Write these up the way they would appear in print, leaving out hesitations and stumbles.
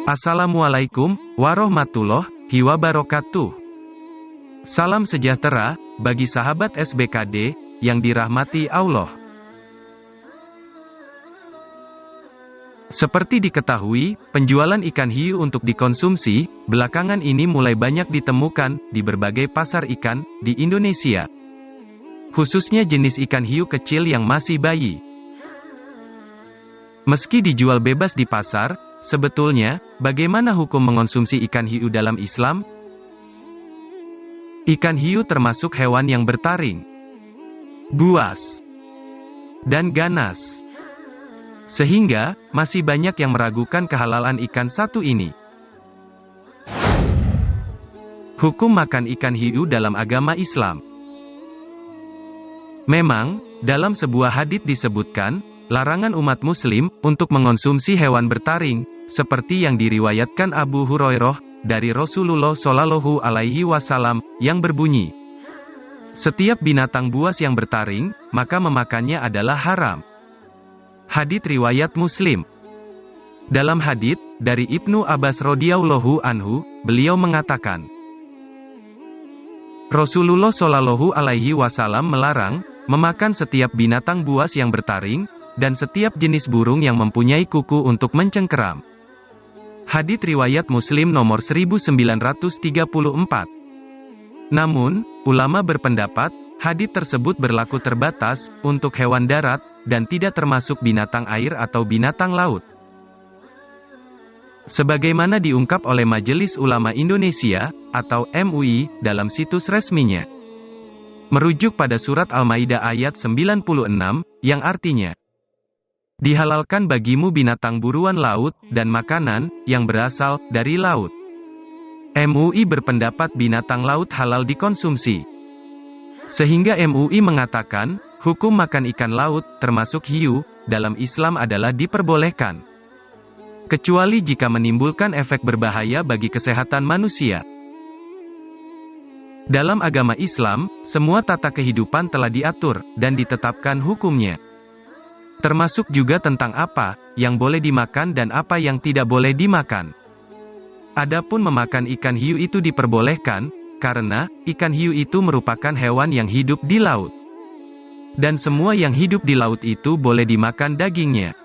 Assalamualaikum warahmatullahi wabarakatuh. Salam sejahtera bagi sahabat SBKD yang dirahmati Allah. Seperti diketahui, penjualan ikan hiu untuk dikonsumsi belakangan ini mulai banyak ditemukan di berbagai pasar ikan di Indonesia. Khususnya jenis ikan hiu kecil yang masih bayi. Meski dijual bebas di pasar, sebetulnya, bagaimana hukum mengonsumsi ikan hiu dalam Islam? Ikan hiu termasuk hewan yang bertaring, buas, dan ganas. Sehingga, masih banyak yang meragukan kehalalan ikan satu ini. Hukum makan ikan hiu dalam agama Islam. Memang, dalam sebuah hadits disebutkan, larangan umat muslim untuk mengonsumsi hewan bertaring, seperti yang diriwayatkan Abu Hurairah dari Rasulullah Shallallahu Alaihi Wasallam, yang berbunyi, setiap binatang buas yang bertaring, maka memakannya adalah haram. Hadits riwayat Muslim. Dalam hadits dari Ibnu Abbas radhiyallahu anhu, beliau mengatakan, Rasulullah Shallallahu Alaihi Wasallam melarang memakan setiap binatang buas yang bertaring, dan setiap jenis burung yang mempunyai kuku untuk mencengkeram. Hadits riwayat Muslim nomor 1934. Namun, ulama berpendapat, hadits tersebut berlaku terbatas untuk hewan darat, dan tidak termasuk binatang air atau binatang laut. Sebagaimana diungkap oleh Majelis Ulama Indonesia, atau MUI, dalam situs resminya. Merujuk pada surat Al-Maidah ayat 96, yang artinya, dihalalkan bagimu binatang buruan laut, dan makanan, yang berasal dari laut. MUI berpendapat binatang laut halal dikonsumsi. Sehingga MUI mengatakan, hukum makan ikan laut, termasuk hiu, dalam Islam adalah diperbolehkan. Kecuali jika menimbulkan efek berbahaya bagi kesehatan manusia. Dalam agama Islam, semua tata kehidupan telah diatur, dan ditetapkan hukumnya. Termasuk juga tentang apa yang boleh dimakan dan apa yang tidak boleh dimakan. Adapun memakan ikan hiu itu diperbolehkan, karena ikan hiu itu merupakan hewan yang hidup di laut. Dan semua yang hidup di laut itu boleh dimakan dagingnya.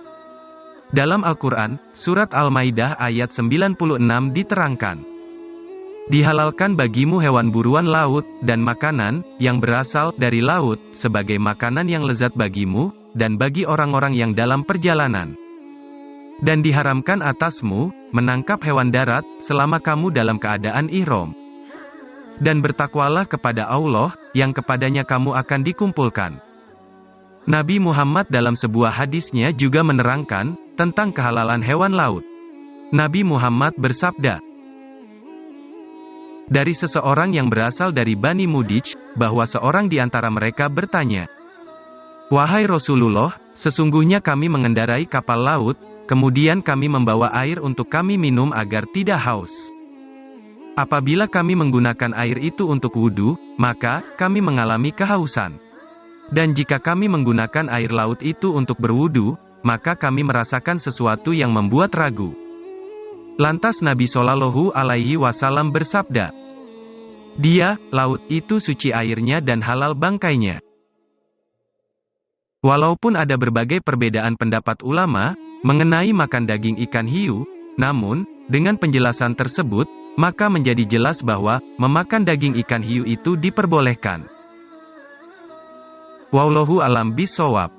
Dalam Al-Quran, surat Al-Maidah ayat 96 diterangkan, dihalalkan bagimu hewan buruan laut, dan makanan yang berasal dari laut, sebagai makanan yang lezat bagimu, dan bagi orang-orang yang dalam perjalanan. Dan diharamkan atasmu, menangkap hewan darat, selama kamu dalam keadaan ihram. Dan bertakwalah kepada Allah, yang kepadanya kamu akan dikumpulkan. Nabi Muhammad dalam sebuah hadisnya juga menerangkan, tentang kehalalan hewan laut. Nabi Muhammad bersabda, dari seseorang yang berasal dari Bani Mudij, bahwa seorang di antara mereka bertanya, wahai Rasulullah, sesungguhnya kami mengendarai kapal laut, kemudian kami membawa air untuk kami minum agar tidak haus. Apabila kami menggunakan air itu untuk wudhu, maka kami mengalami kehausan. Dan jika kami menggunakan air laut itu untuk berwudhu, maka kami merasakan sesuatu yang membuat ragu. Lantas Nabi Shallallahu Alaihi Wasallam bersabda, dia, laut itu suci airnya dan halal bangkainya. Walaupun ada berbagai perbedaan pendapat ulama mengenai makan daging ikan hiu, namun, dengan penjelasan tersebut, maka menjadi jelas bahwa memakan daging ikan hiu itu diperbolehkan. Wallahu a'lam bishawab.